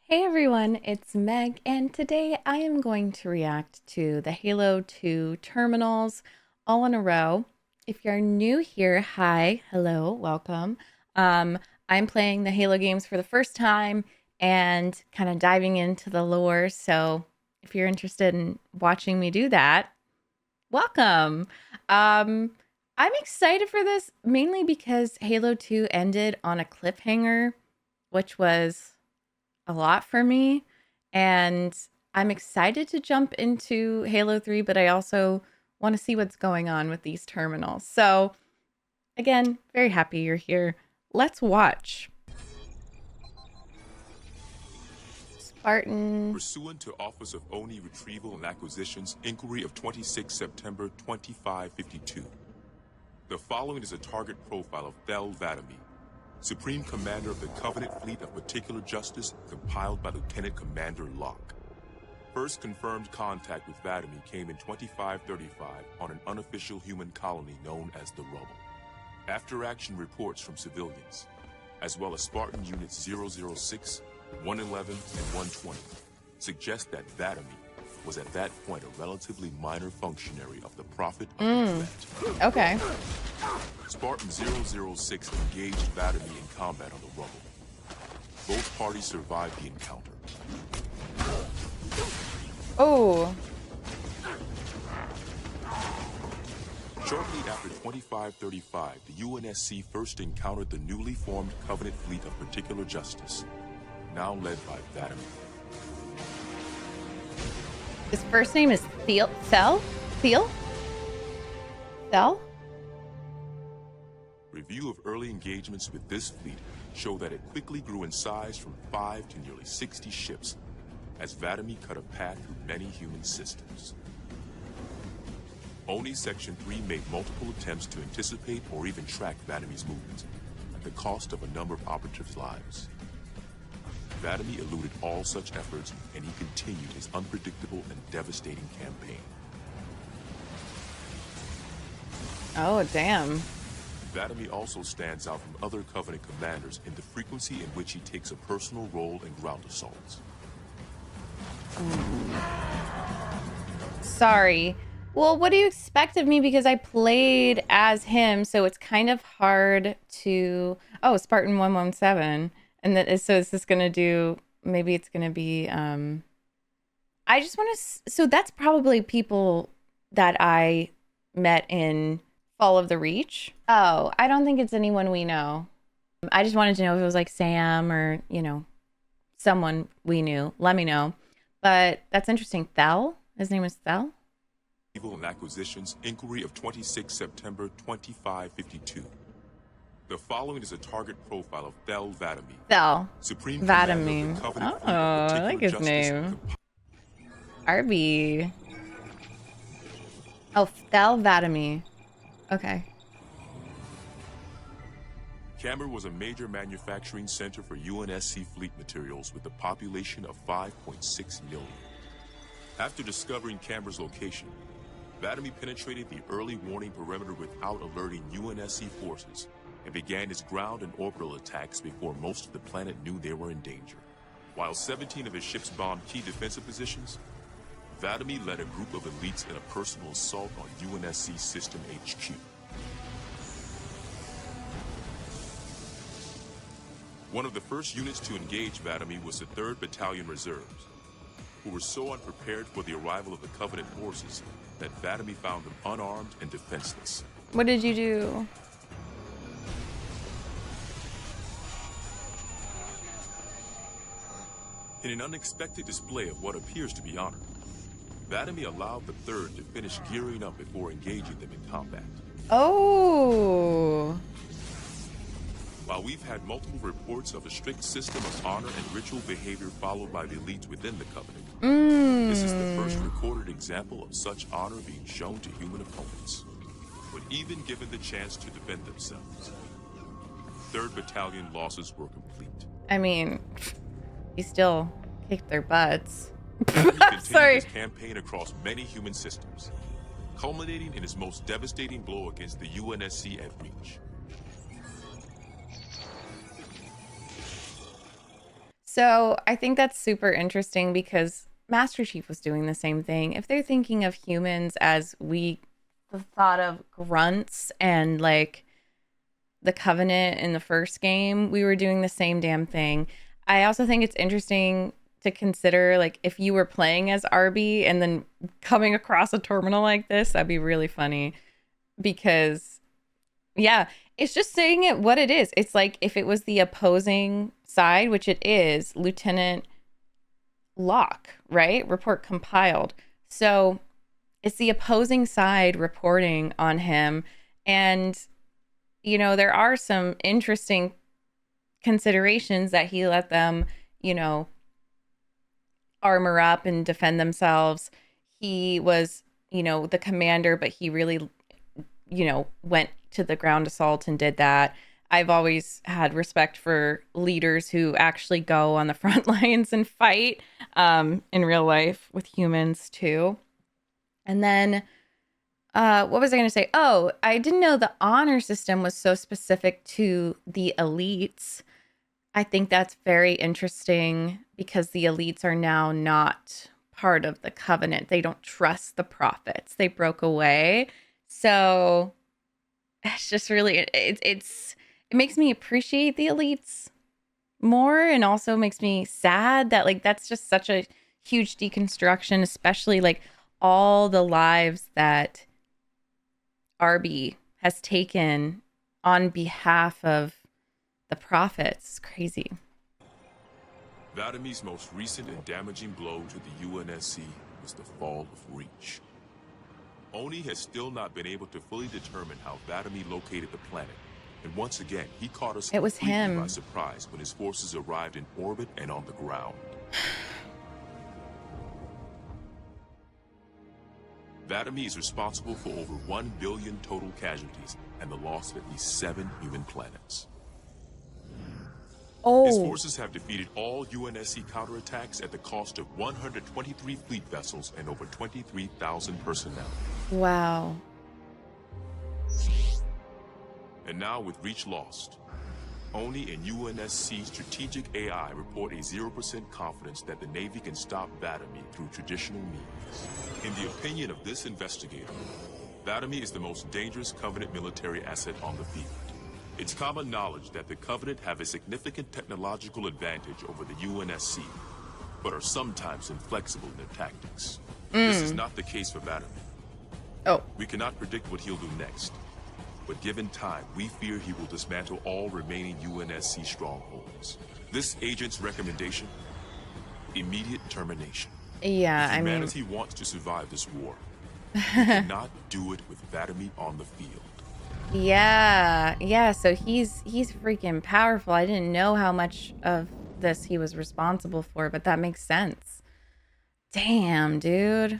Hey everyone, it's Meg, and today I am going to react to the Halo 2 terminals all in a row. If you're new here, hi, hello, welcome. I'm playing the Halo games for the first time and kind of diving into the lore. So if you're interested in watching me do that, welcome. Um, I'm excited for this mainly because Halo 2 ended on a cliffhanger, which was a lot for me. And I'm excited to jump into Halo 3, but I also want to see what's going on with these terminals. So, again, very happy you're here. Let's watch. Spartan. Pursuant to Office of ONI Retrieval and Acquisition's inquiry of 26 September 2552, the following is a target profile of Thel Vadami, Supreme Commander of the Covenant Fleet of Particular Justice, compiled by Lieutenant Commander Locke. First confirmed contact with Vadami came in 2535 on an unofficial human colony known as the Rubble. After-action reports from civilians, as well as Spartan Units 006, 111, and 120, suggest that Vadami was at that point a relatively minor functionary of the Prophet of the Threat. Okay. Spartan 006 engaged Vadami in combat on the Rubble. Both parties survived the encounter. Oh. Shortly after 2535, the UNSC first encountered the newly formed Covenant Fleet of Particular Justice, now led by Vadami. His first name is Thel? Thel? Review of early engagements with this fleet show that it quickly grew in size from 5 to nearly 60 ships, as Vadami cut a path through many human systems. ONI Section 3 made multiple attempts to anticipate or even track Vadami's movements, at the cost of a number of operatives' lives. Vadami eluded all such efforts, and he continued his unpredictable and devastating campaign. Oh, damn. Vadami also stands out from other Covenant commanders in the frequency in which he takes a personal role in ground assaults. Sorry. Well, what do you expect of me? Because I played as him, so it's kind of hard to... Oh, Spartan 117. And that, so is this going to do... Maybe it's going to be... I just want to... So that's probably people that I met in Fall of the Reach. Oh, I don't think it's anyone we know. I just wanted to know if it was like Sam or, you know, someone we knew. Let me know. But that's interesting. Thel? His name is Thel? And Acquisitions Inquiry of 26 September 2552. The following is a target profile of Thel Vadami. Thel. Supreme Vadami. Commander of the Covenant Oh, I like his Justice name. Arby. Oh, Thel Vadami. Okay. Camber was a major manufacturing center for UNSC fleet materials with a population of 5.6 million. After discovering Camber's location, Vadami penetrated the early warning perimeter without alerting UNSC forces and began his ground and orbital attacks before most of the planet knew they were in danger. While 17 of his ships bombed key defensive positions, Vadami led a group of elites in a personal assault on UNSC System HQ. One of the first units to engage Vadami was the 3rd Battalion Reserves, who were so unprepared for the arrival of the Covenant forces that Vadami found them unarmed and defenseless. What did you do? In an unexpected display of what appears to be honor, Vadami allowed the 3rd to finish gearing up before engaging them in combat. Oh. While we've had multiple reports of a strict system of honor and ritual behavior followed by the elites within the Covenant, this is the first recorded example of such honor being shown to human opponents. But even given the chance to defend themselves, 3rd Battalion losses were complete. I mean, he still kicked their butts. Sorry. His campaign across many human systems, culminating in his most devastating blow against the UNSC at Reach. So I think that's super interesting because Master Chief was doing the same thing. If they're thinking of humans as we thought of grunts and like the Covenant in the first game, we were doing the same damn thing. I also think it's interesting to consider like if you were playing as Arby and then coming across a terminal like this, that'd be really funny because yeah, it's just saying it what it is. It's like if it was the opposing side, which it is, Lieutenant Locke, right? Report compiled. So it's the opposing side reporting on him. And, there are some interesting considerations that he let them, you know, armor up and defend themselves. He was, the commander, but he really, went to the ground assault and did that. I've always had respect for leaders who actually go on the front lines and fight in real life with humans too. And then, what was I going to say? Oh, I didn't know the honor system was so specific to the elites. I think that's very interesting because the elites are now not part of the covenant. They don't trust the prophets. They broke away. So it's just really it makes me appreciate the elites more and also makes me sad that like that's just such a huge deconstruction, especially like all the lives that Arby has taken on behalf of the prophets. It's crazy. Vadamy's most recent and damaging blow to the UNSC was the fall of Reach. Oni has still not been able to fully determine how Vadamy located the planet, and once again, he caught us It was completely by him. surprise when his forces arrived in orbit and on the ground. Vadamy is responsible for over 1 billion total casualties and the loss of at least 7 human planets. His Oh, forces have defeated all UNSC counterattacks at the cost of 123 fleet vessels and over 23,000 personnel. wow. And now with Reach lost, Oni and UNSC strategic AI report a 0% confidence that the Navy can stop Vadamy through traditional means. In the opinion of this investigator, Vadamy is the most dangerous Covenant military asset on the field. It's common knowledge that the Covenant have a significant technological advantage over the UNSC, but are sometimes inflexible in their tactics. This is not the case for Vadamy. Oh, We cannot predict what he'll do next, but given time, we fear he will dismantle all remaining UNSC strongholds. This agent's recommendation? Immediate termination. yeah. If I mean, humanity wants to survive this war, we cannot do it with Vadamy on the field. yeah. So he's freaking powerful. I didn't know how much of this he was responsible for, but that makes sense. Damn, dude.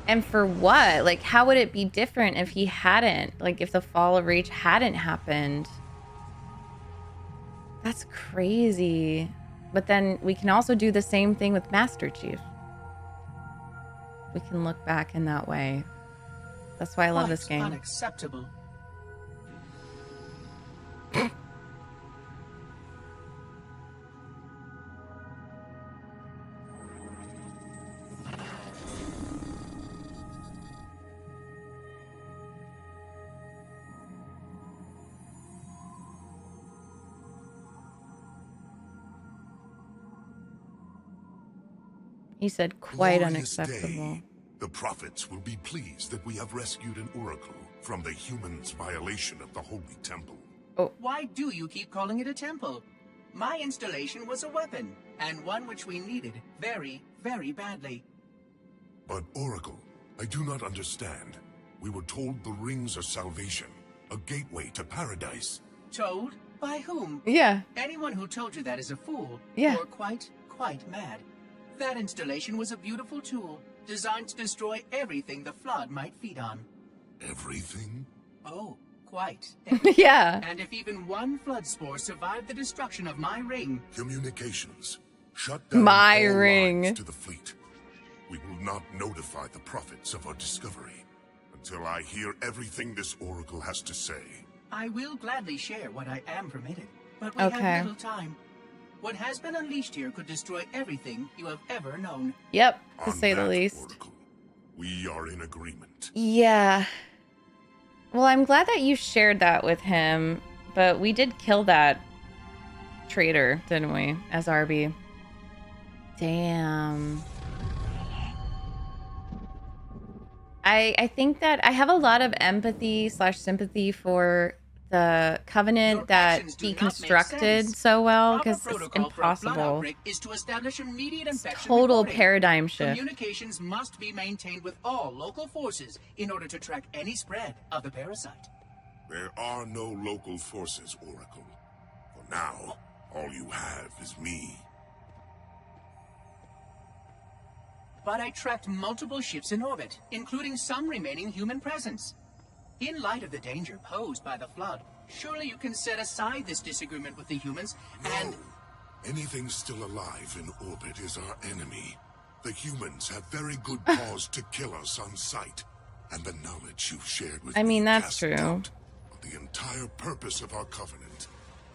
And for what? Like, how would it be different if he hadn't? Like, if the fall of Reach hadn't happened? That's crazy. But then we can also do the same thing with Master Chief. We can look back in that way. That's why I love this game. Unacceptable. He said quite Glorious unacceptable. day. The prophets will be pleased that we have rescued an oracle from the humans' violation of the holy temple. Why do you keep calling it a temple? My installation was a weapon, and one which we needed very, very badly. But Oracle, I do not understand. We were told the rings are salvation, a gateway to paradise. Told? By whom? Yeah. Anyone who told you that is a fool. Yeah. Or quite mad. That installation was a beautiful tool, designed to destroy everything the Flood might feed on. Everything? Oh, quite. Yeah. And if even one Flood spore survived the destruction of my ring... Communications. Shut down My all ring. lines to the fleet. We will not notify the prophets of our discovery until I hear everything this oracle has to say. I will gladly share what I am permitted, but we Okay. have little time. What has been unleashed here could destroy everything you have ever known. Yep, to On say the that, least. Oracle, we are in agreement. Yeah. Well, I'm glad that you shared that with him, but we did kill that traitor, didn't we, as RB? Damn. I think that I have a lot of empathy / sympathy for the Covenant Your that actions do not make deconstructed sense. so well, Proper because it's protocol for a blood impossible. outbreak is to establish immediate It's infection total reporting. paradigm shift. Communications must be maintained with all local forces in order to track any spread of the parasite. There are no local forces, Oracle. For now, all you have is me. But I tracked multiple ships in orbit, including some remaining human presence. In light of the danger posed by the flood, surely you can set aside this disagreement with the humans and... No. Anything still alive in orbit is our enemy. The humans have very good cause to kill us on sight. And the knowledge you've shared with I mean, me that's casts true. doubt on the entire purpose of our covenant.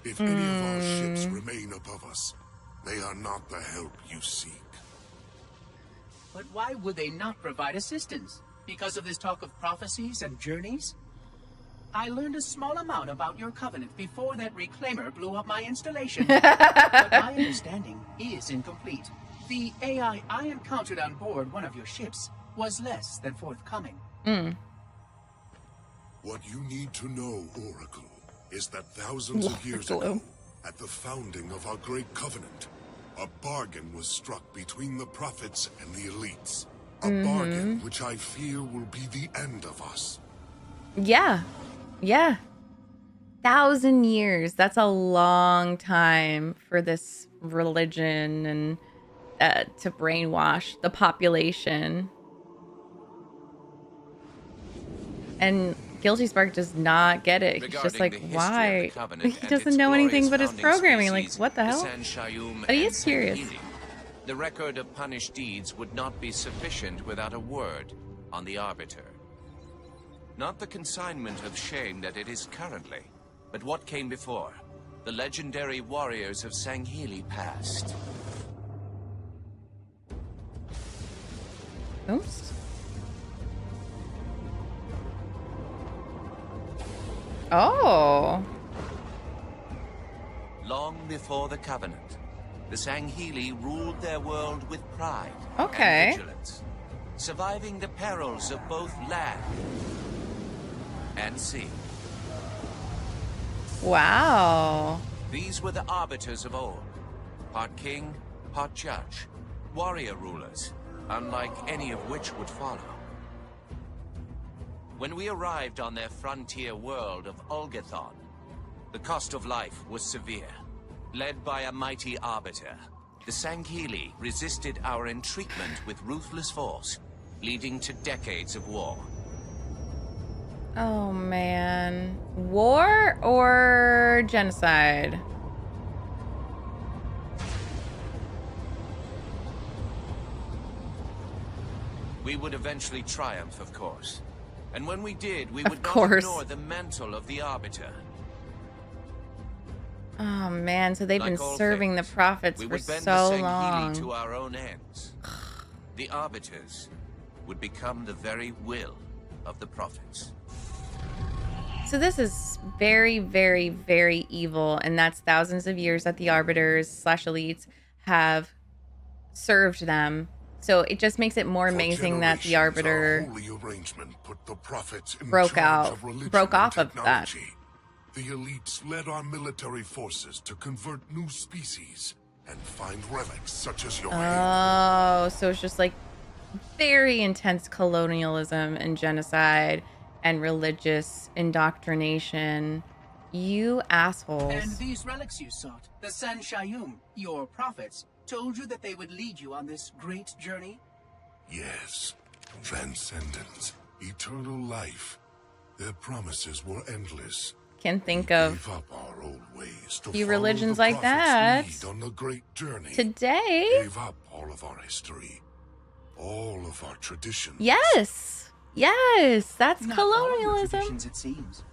If any of our ships remain above us, they are not the help you seek. But why would they not provide assistance? Because of this talk of prophecies and journeys? I learned a small amount about your covenant before that reclaimer blew up my installation. But my understanding is incomplete. The AI I encountered on board one of your ships was less than forthcoming. What you need to know, Oracle, is that thousands of years ago, at the founding of our great covenant, a bargain was struck between the prophets and the elites. A bargain which I fear will be the end of us. Yeah. Yeah. 1,000 years. That's a long time for this religion and to brainwash the population. And Guilty Spark does not get it. He's just like, why? He doesn't know anything but his programming. Like, what the hell? But he is curious. The record of punished deeds would not be sufficient without a word on the Arbiter. Not the consignment of shame that it is currently, but what came before. The legendary warriors of Sanghili past. Oops. Oh. Long before the Covenant, the Sanghili ruled their world with pride Okay. and vigilance, surviving the perils of both land and sea. Wow. These were the arbiters of old, part king, part judge, warrior rulers, unlike any of which would follow. When we arrived on their frontier world of Ulgathon, the cost of life was severe. Led by a mighty arbiter, the Sanghili resisted our entreatment with ruthless force, leading to decades of war. Oh, man. War or genocide? We would eventually triumph, of course. And when we did, we Of would not course. ignore the mantle of the Arbiter. Oh, man. So they've Like been all serving the things, prophets we for would bend so the Sanghili long. to our own ends. The Arbiters would become the very will of the prophets. So this is very, very, very evil, and that's thousands of years that the Arbiters / elites have served them. So it just makes it more For amazing that the generations, our Arbiter holy arrangement put the prophets in broke charge out- of religion broke and off of that. technology. The elites led our military forces to convert new species and find relics such as your halo. Oh, so it's just like very intense colonialism and genocide and religious indoctrination. You assholes. And these relics you sought, the San Shayum, your prophets, told you that they would lead you on this great journey? Yes, transcendence, eternal life. Their promises were endless. Can think We of gave up our old ways to few follow religions the like prophets' that. lead on the great journey. today. Gave up all of our history, all of our traditions. Yes. Yes, that's Not all of your colonialism. traditions, it seems.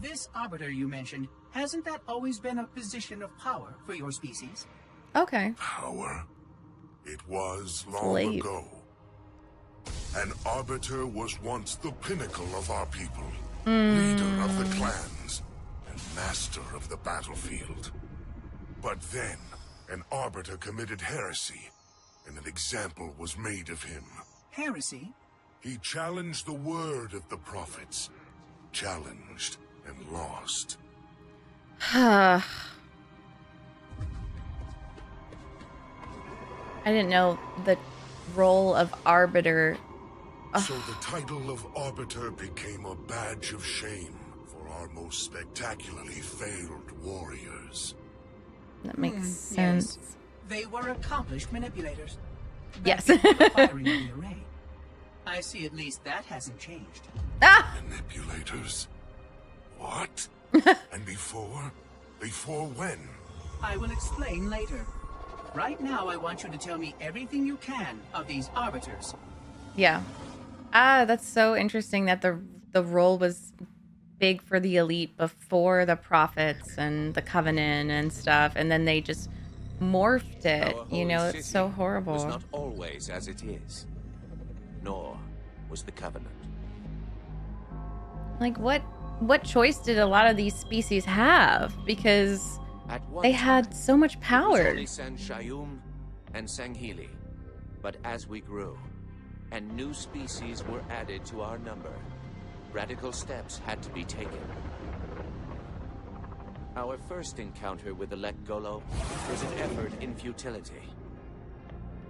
This arbiter you mentioned, hasn't that always been a position of power for your species? Okay. Power. It was long Slave. ago. An arbiter was once the pinnacle of our people, leader of the clans, and master of the battlefield. But then, an arbiter committed heresy, and an example was made of him. Heresy? He challenged the word of the prophets. Challenged and lost. I didn't know the role of arbiter. So the title of Arbiter became a badge of shame for our most spectacularly failed warriors. That makes sense. Yes. They were accomplished manipulators. Yes. Back before the firing of the array. I see at least that hasn't changed. Ah! Manipulators? What? And before? Before when? I will explain later. Right now, I want you to tell me everything you can of these arbiters. Yeah. That's so interesting that the role was big for the elite before the prophets and the covenant and stuff, and then they just morphed it. Our You know, holy it's city so horrible. was not always as it is, nor was the covenant. Like what choice did a lot of these species have? Because At one they time, had so much it was power. only San Shayum and Sanghili. But as we grew, and new species were added to our number, radical steps had to be taken. Our first encounter with the Lek Golo was an effort in futility.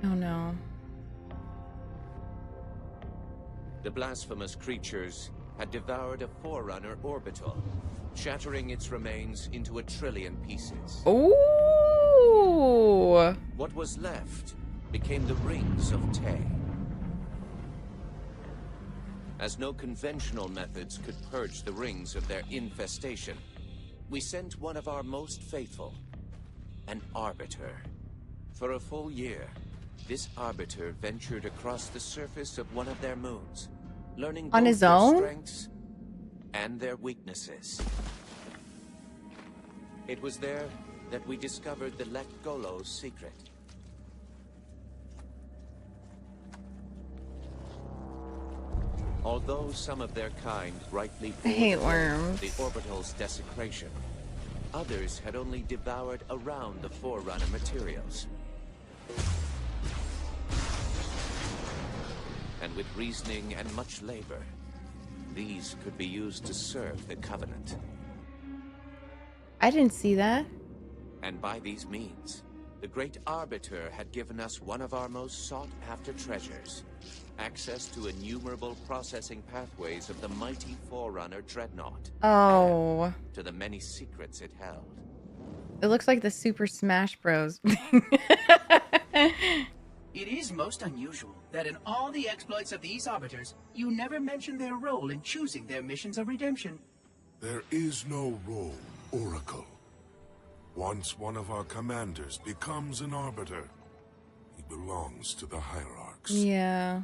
Oh no. The blasphemous creatures had devoured a Forerunner orbital, shattering its remains into 1 trillion pieces. Ooh. What was left became the Rings of Te. As no conventional methods could purge the rings of their infestation, we sent one of our most faithful, an Arbiter. For a full year, this Arbiter ventured across the surface of one of their moons, learning On both his their own? strengths and their weaknesses. It was there that we discovered the Lek Golo's secret. Although some of their kind rightly I hate bore worms. the orbital's desecration, others had only devoured around the Forerunner materials. And with reasoning and much labor, these could be used to serve the Covenant. I didn't see that. And by these means, the Great Arbiter had given us one of our most sought-after treasures, access to innumerable processing pathways of the mighty Forerunner Dreadnought, Oh. and to the many secrets it held. It looks like the Super Smash Bros. It is most unusual that in all the exploits of these arbiters, you never mention their role in choosing their missions of redemption. There is no role, Oracle. Once one of our commanders becomes an arbiter, he belongs to the hierarchs. Yeah.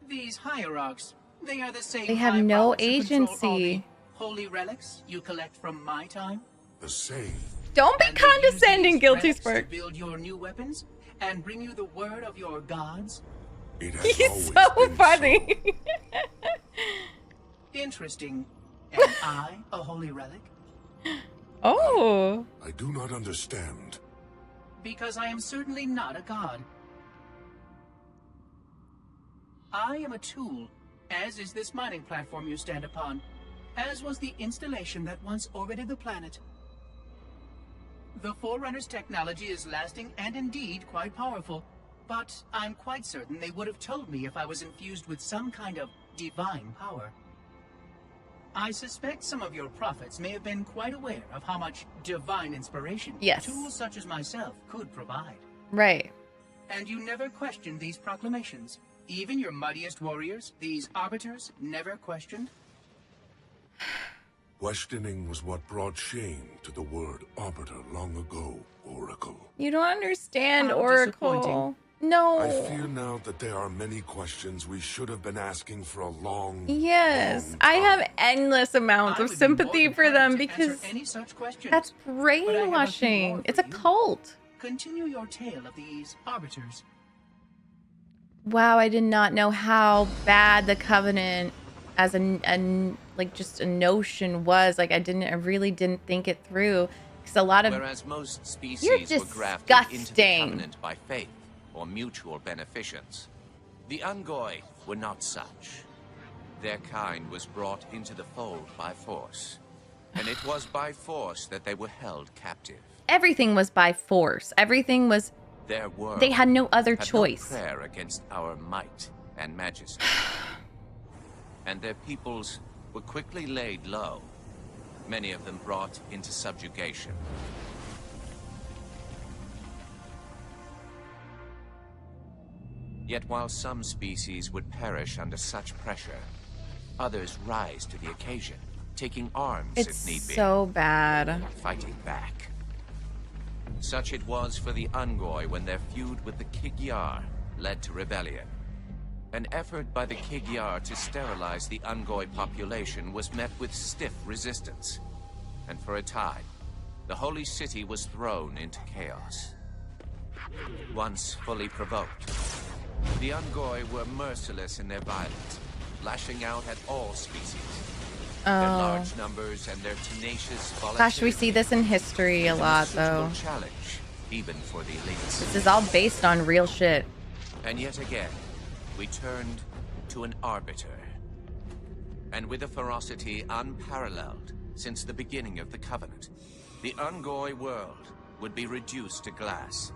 These hierarchs, they are the same. They have high no powers who control all the agency. holy relics you collect from my time. The same. Don't be And they use condescending, these Guilty relics to Spark. build your new weapons and bring you the word of your gods. It has He's always so been funny. Interesting. Am I a holy relic? Oh. I do not understand. Because I am certainly not a god. I am a tool, as is this mining platform you stand upon, as was the installation that once orbited the planet. The Forerunner's technology is lasting and indeed quite powerful, but I'm quite certain they would have told me if I was infused with some kind of divine power. I suspect some of your prophets may have been quite aware of how much divine inspiration Yes. tools such as myself could provide. Right. And you never questioned these proclamations. Even your mightiest warriors, these arbiters, never questioned? Questioning was what brought shame to the word arbiter long ago, Oracle. You don't understand, How Oracle. disappointing. No. I fear now that there are many questions we should have been asking for a long, Yes. long I have time. endless amounts I of would be more sympathy than for happy them to because answer any such questions. that's But I have a few more brainwashing. for It's a you. cult. continue your tale of these arbiters. Wow, I did not know how bad the Covenant as like just a notion was. Like I really didn't think it through. Because a lot of Whereas most you're species were grafted into the disgusting. covenant by faith or mutual beneficence, the Ungoi were not such. Their kind was brought into the fold by force, and it was by force that they were held captive. Everything was by force. Everything was. Their world They had no other had choice. no prayer against our might and majesty, and their peoples were quickly laid low. Many of them brought into subjugation. Yet while some species would perish under such pressure, others rise to the occasion, taking arms It's if need be, so bad. fighting back. Such it was for the Ungoi when their feud with the Kigyar led to rebellion. An effort by the Kigyar to sterilize the Ungoi population was met with stiff resistance, and for a time, the holy city was thrown into chaos. Once fully provoked, the Ungoi were merciless in their violence, lashing out at all species. Their large numbers and their tenacious volatility. Gosh, we see this in history a lot, though. Challenge, even for the elites. This is all based on real shit. And yet again, we turned to an arbiter. And with a ferocity unparalleled since the beginning of the Covenant, the Ungoi world would be reduced to glass.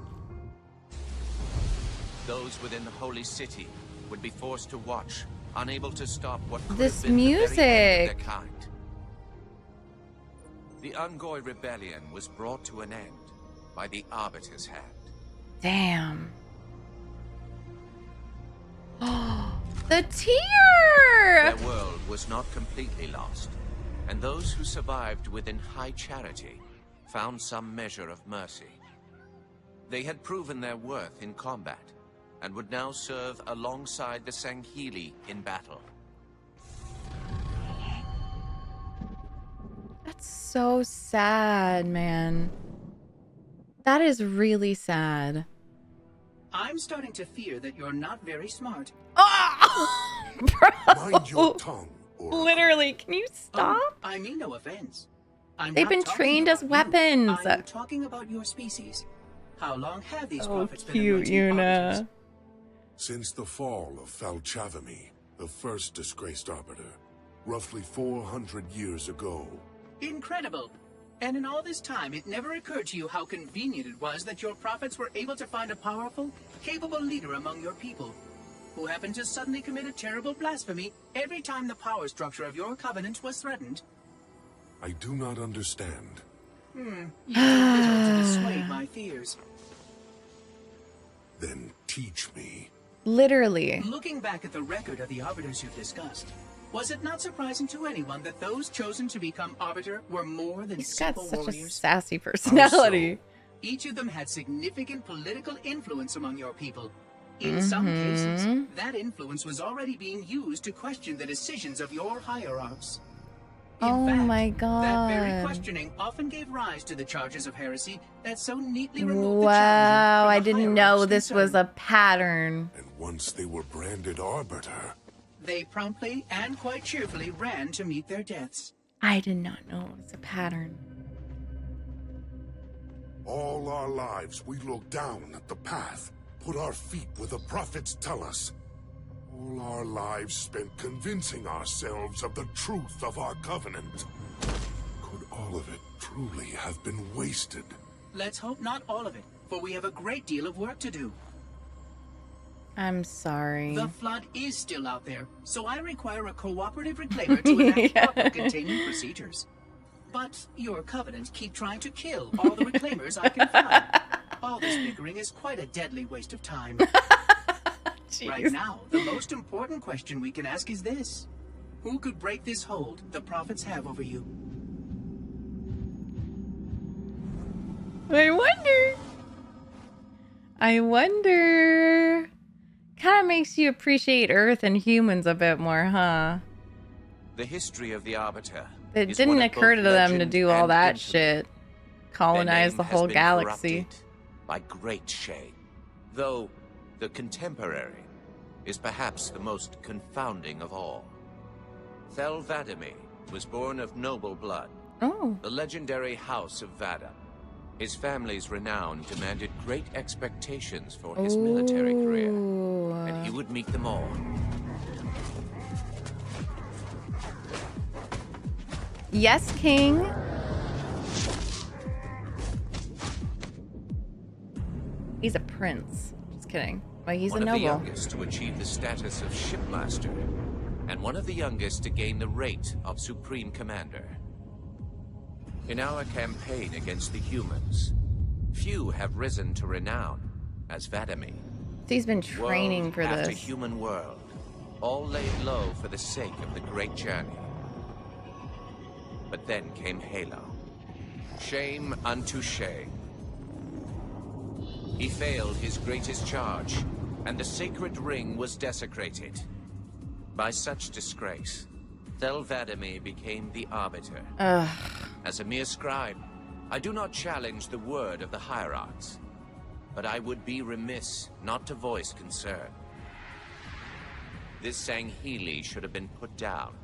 Those within the holy city would be forced to watch, unable to stop what could This have been the very end of their music. kind. The Ungoi rebellion was brought to an end by the Arbiter's hand. Damn. The tear! Their world was not completely lost, and those who survived within high charity found some measure of mercy. They had proven their worth in combat, and would now serve alongside the Sangheili in battle. That's so sad, man. That is really sad. I'm starting to fear that you're not very smart. Oh, bro. Mind your tongue, Oracle. Literally, can you stop? I mean no offense. I'm They've not been talking trained as about you. weapons. I'm talking about your species. How long have these Oh, prophets been cute, anointing arbiters? Yuna. Since the fall of Falchavami, the first disgraced arbiter, roughly 400 years ago. Incredible. And in all this time, it never occurred to you how convenient it was that your prophets were able to find a powerful, capable leader among your people, who happened to suddenly commit a terrible blasphemy every time the power structure of your covenant was threatened. I do not understand. You did little to dissuade my fears. Then teach me. Literally. Looking back at the record of the arbiters you've discussed, was it not surprising to anyone that those chosen to become arbiter were more than He's got simple such a warriors? sassy personality. Each of them had significant political influence among your people. In some cases, that influence was already being used to question the decisions of your hierarchs. In Oh fact, my that very God. questioning often gave rise to the charges of heresy that so neatly removed the Wow, challenger I from the didn't know hierarch's this was concern. a pattern. And once they were branded arbiter, They promptly and quite cheerfully ran to meet their deaths. I did not know it was a pattern. all our lives we looked down at the path, put our feet where the prophets tell us. All our lives spent convincing ourselves of the truth of our covenant. Could all of it truly have been wasted? Let's hope not all of it, for we have a great deal of work to do. I'm sorry. The flood is still out there, so I require a cooperative reclaimer to enact proper containment procedures. But your covenant keep trying to kill all the reclaimers I can find. All this bickering is quite a deadly waste of time. Right now, the most important question we can ask is this. Who could break this hold the prophets have over you? I wonder. I wonder. Kind of makes you appreciate Earth and humans a bit more, huh? The history of the Arbiter. It is didn't one of occur both to them to legend do all and that infamy. shit. Their Colonize name the has whole been galaxy. corrupted, by great shame. Though the contemporary is perhaps the most confounding of all. Thel Vadami was born of noble blood, the legendary House of Vada. His family's renown demanded great expectations for his military career, and he would meet them all. Yes, King. He's a prince. Just kidding. Well, he's a noble. One of the youngest to achieve the status of shipmaster, and one of the youngest to gain the rate of supreme commander. In our campaign against the humans, few have risen to renown as Vadami. He's been training World for after this. human world, all laid low for the sake of the great journey. But then came Halo. Shame unto shame. He failed his greatest charge, and the sacred ring was desecrated. By such disgrace, Thel Vadami became the Arbiter. As a mere scribe, I do not challenge the word of the hierarchs, but I would be remiss not to voice concern. This Sangheili should have been put down,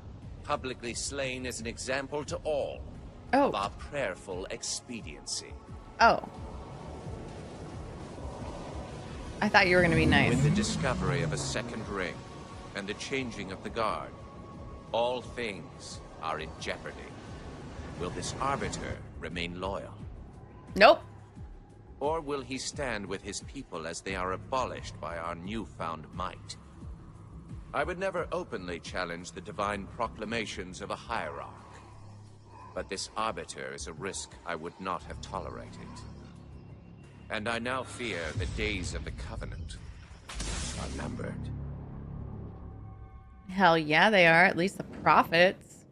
publicly slain as an example to all of our prayerful expediency. Oh. I thought you were going to be nice. With the discovery of a second ring and the changing of the guard, all things are in jeopardy. Will this Arbiter remain loyal? Nope. Or will he stand with his people as they are abolished by our newfound might? I would never openly challenge the divine proclamations of a hierarch, but this Arbiter is a risk I would not have tolerated. And I now fear the days of the Covenant are numbered. Hell yeah, they are. At least the prophets.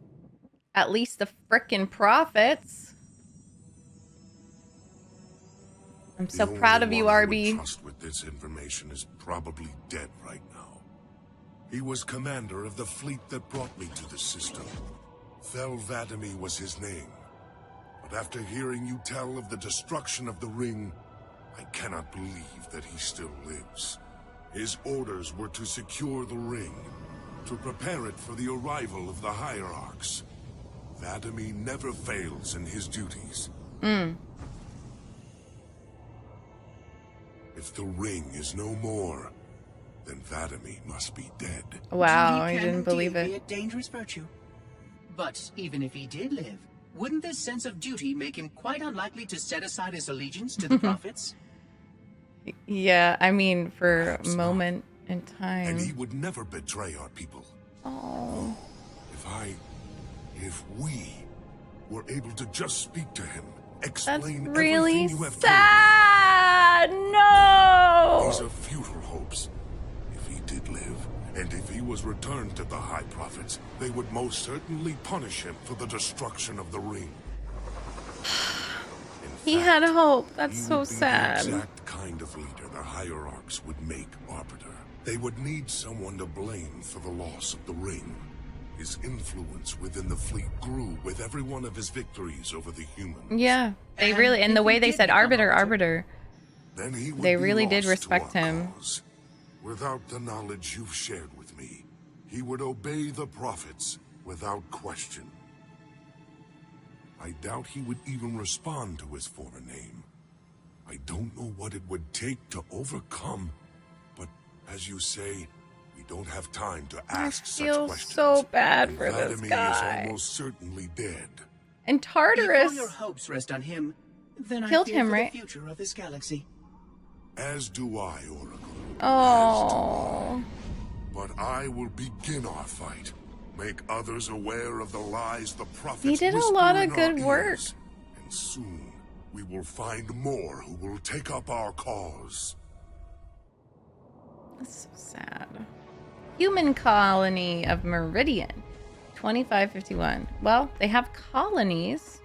At least the frickin' prophets. I'm so proud of you, Arby. Trust with this information is probably dead right now. He was commander of the fleet that brought me to this system. Thel Vadami was his name. But after hearing you tell of the destruction of the ring, I cannot believe that he still lives. His orders were to secure the ring, to prepare it for the arrival of the hierarchs. Vadami never fails in his duties. If the ring is no more, then Vadami must be dead. Wow, I Duty didn't can believe indeed it. be a dangerous virtue. But even if he did live, wouldn't this sense of duty make him quite unlikely to set aside his allegiance to the prophets? Yeah, I mean, for a Perhaps moment in And time. he would never betray our people. Oh. If we were able to just speak to him, That's explain really everything you have sad. told me. No. These are futile hopes. If he did live, and if he was returned to the High Prophets, they would most certainly punish him for the destruction of the ring. He had hope. That's He so would be sad. the exact kind of leader the hierarchs would make Arbiter. They would need someone to blame for the loss of the ring. His influence within the fleet grew with every one of his victories over the humans. Yeah, they And really, and if the he way they did said become Arbiter, Arbiter, Arbiter. Then he would They be really did lost to respect our him. cause. Without the knowledge you've shared with me, he would obey the prophets without question. I doubt he would even respond to his former name. I don't know what it would take to overcome, but as you say, we don't have time to ask such feel questions. so bad And for this Vladimir guy. is almost certainly dead. And If all your Tartarus. hopes rest on him, then Killed I fear him, for right? the future of this galaxy. As do I, Oracle. Oh. But I will begin our fight. Make others aware of the lies the prophets He did a whisper lot of in our good work. ears. And soon, we will find more who will take up our cause. That's so sad. Human colony of Meridian. 2551. Well, they have colonies.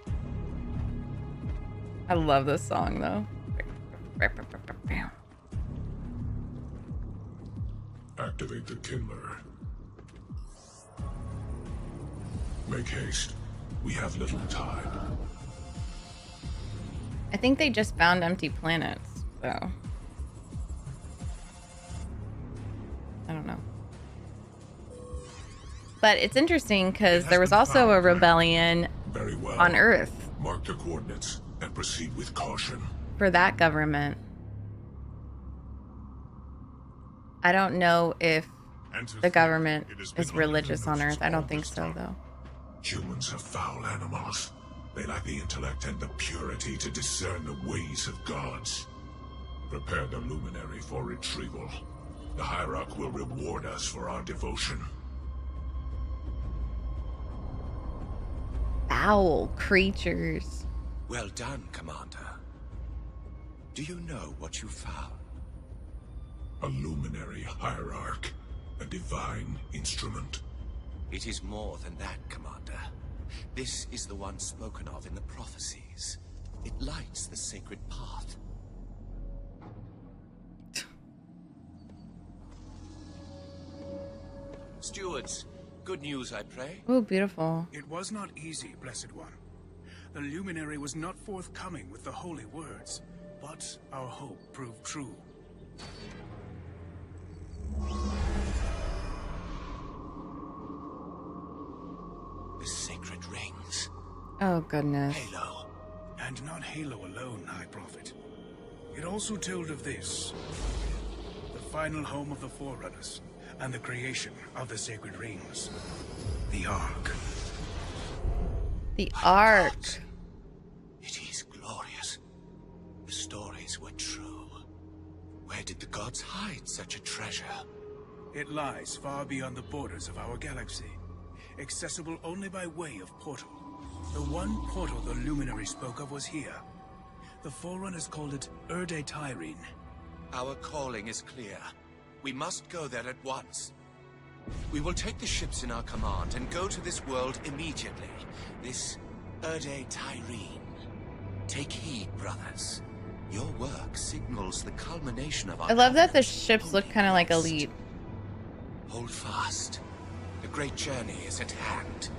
I love this song, though. Activate the Kindler. Make haste. We have little time. I think they just found empty planets. So I don't know. But it's interesting because there was also a rebellion Very well. on Earth Mark the coordinates and proceed with caution. for that government. I don't know if the government is religious on Earth. I don't think so, though. Humans are foul animals. They lack the intellect and the purity to discern the ways of gods. Prepare the luminary for retrieval. The Hierarch will reward us for our devotion. Foul creatures. Well done, Commander. Do you know what you found? A luminary hierarch. A divine instrument. It is more than that, Commander. This is the one spoken of in the prophecies. It lights the sacred path. Stewards, good news, I pray. Oh, beautiful. It was not easy, Blessed One. The luminary was not forthcoming with the holy words, but our hope proved true. The sacred rings. Oh, goodness. Halo. And not Halo alone, High Prophet. It also told of this. The final home of the Forerunners, and the creation of the sacred rings. The Ark. The My Ark. gods. It is glorious. The stories were true. Where did the gods hide such a treasure? It lies far beyond the borders of our galaxy, accessible only by way of portal. The one portal the Luminary spoke of was here. The Forerunners called it Erde Tyrene. Our calling is clear. We must go there at once. We will take the ships in our command and go to this world immediately. This Erde Tyrene. Take heed, brothers. Your work signals the culmination of our I love that the covenant. ships look kind of like Elite. Hold fast. The great journey is at hand.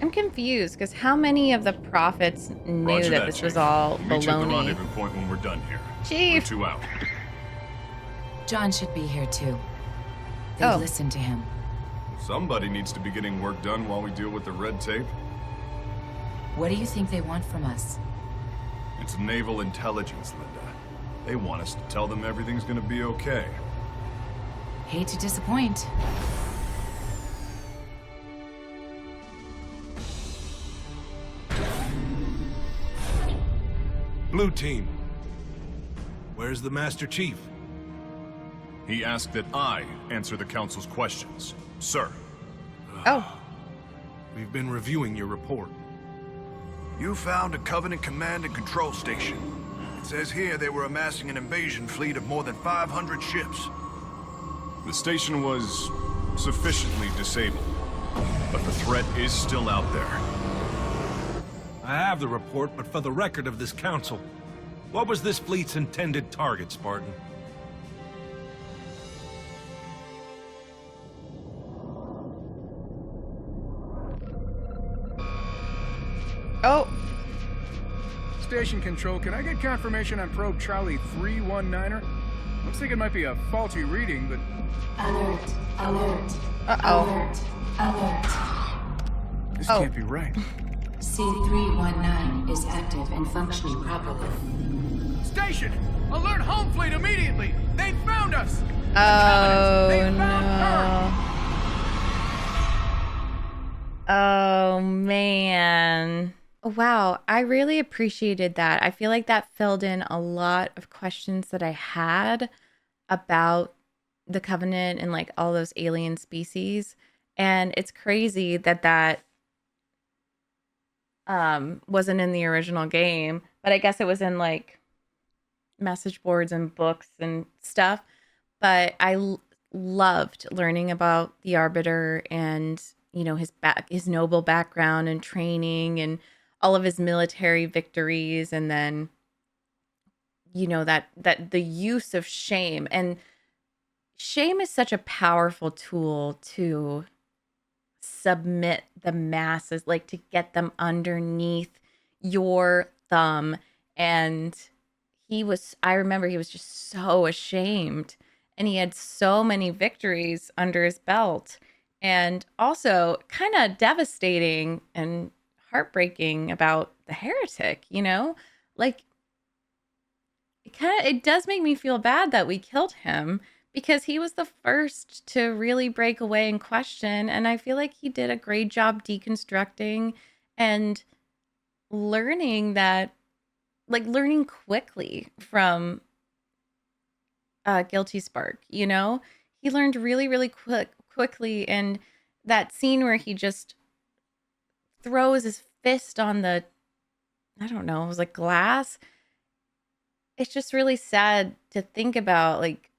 I'm confused because how many of the prophets knew Roger that this was Chief. all Meet you at the baloney? rendezvous point when we're done here. Chief. Route 2 out. John should be here too. They Oh. listened to him. Somebody needs to be getting work done while we deal with the red tape. What do you think they want from us? It's naval intelligence, Linda. They want us to tell them everything's gonna be okay. Hate to disappoint. Blue team. Where's the Master Chief? He asked that I answer the Council's questions. Sir. Oh, We've been reviewing your report. You found a Covenant command and control station. It says here they were amassing an invasion fleet of more than 500 ships. The station was sufficiently disabled, but the threat is still out there. I have the report, but for the record of this council, what was this fleet's intended target, Spartan? oh, Station Control, can I get confirmation on probe Charlie 319er? Looks like it might be a faulty reading, but... Alert, alert, uh-oh. alert, alert. This Oh. can't be right. C319 is active and functioning properly. Station! Alert home fleet immediately! They found us! Oh, They found no. Oh, man. Wow, I really appreciated that. I feel like that filled in a lot of questions that I had about the Covenant and like all those alien species. And it's crazy that wasn't in the original game, but I guess it was in like message boards and books and stuff. But I loved learning about the Arbiter and, you know, his noble background and training and all of his military victories, and then, you know, that the use of shame. And shame is such a powerful tool to submit the masses, like to get them underneath your thumb. And I remember he was just so ashamed, and he had so many victories under his belt, and also kind of devastating and heartbreaking about the heretic, you know? Like it does make me feel bad that we killed him because he was the first to really break away and question, and I feel like he did a great job deconstructing and learning that learning quickly from Guilty Spark, you know? He learned really, really quickly, and that scene where he just throws his fist on the, I don't know, it was like glass. It's just really sad to think about, like,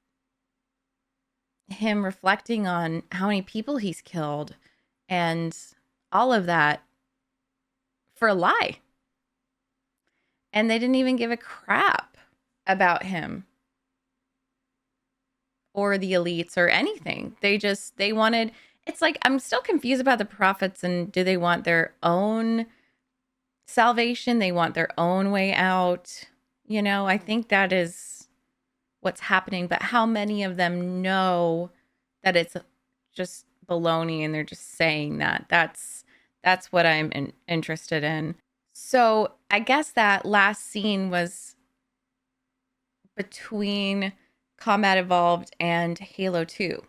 him reflecting on how many people he's killed and all of that for a lie. And they didn't even give a crap about him or the elites or anything. They wanted, it's like, I'm still confused about the prophets, and do they want their own salvation? They want their own way out. You know, I think that is what's happening, but how many of them know that it's just baloney and they're just saying that? That's what I'm interested in. So I guess that last scene was between Combat Evolved and Halo 2.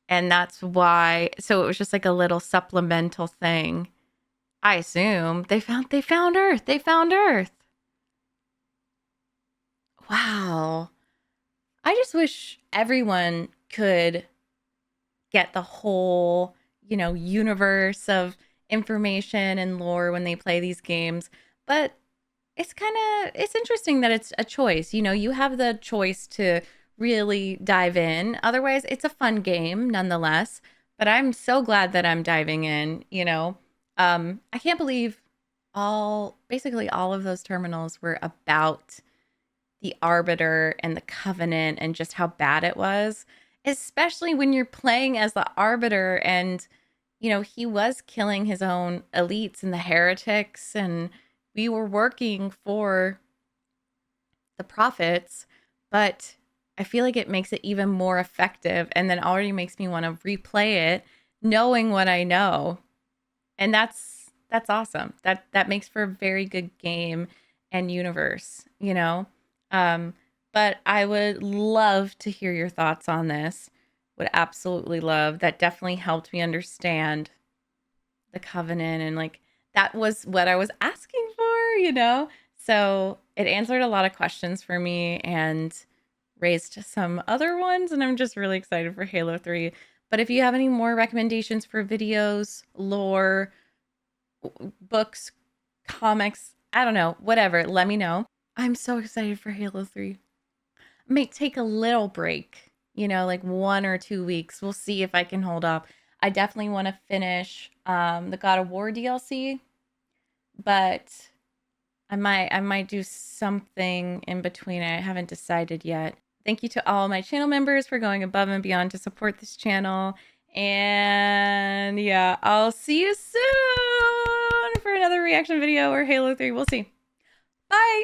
And that's why, so it was just like a little supplemental thing. I assume they found Earth. They found Earth. Wow. I just wish everyone could get the whole, universe of information and lore when they play these games. But it's interesting that it's a choice. You have the choice to really dive in. Otherwise, it's a fun game nonetheless. But I'm so glad that I'm diving in. I can't believe basically all of those terminals were about the Arbiter and the Covenant and just how bad it was, especially when you're playing as the Arbiter and, he was killing his own elites and the heretics, and we were working for the prophets, but I feel like it makes it even more effective and then already makes me want to replay it knowing what I know. And that's awesome. That makes for a very good game and universe. Um, but I would love to hear your thoughts on this. Would absolutely love. That definitely helped me understand the Covenant, and like that was what I was asking for. So it answered a lot of questions for me and raised some other ones, and I'm just really excited for Halo 3. But if you have any more recommendations for videos, lore, books, comics, I don't know, whatever, let me know. I'm so excited for Halo 3. I might take a little break, like 1 or 2 weeks. We'll see if I can hold up. I definitely want to finish the God of War DLC, but I might do something in between. I haven't decided yet. Thank you to all my channel members for going above and beyond to support this channel. And yeah, I'll see you soon for another reaction video or Halo 3. We'll see. Bye!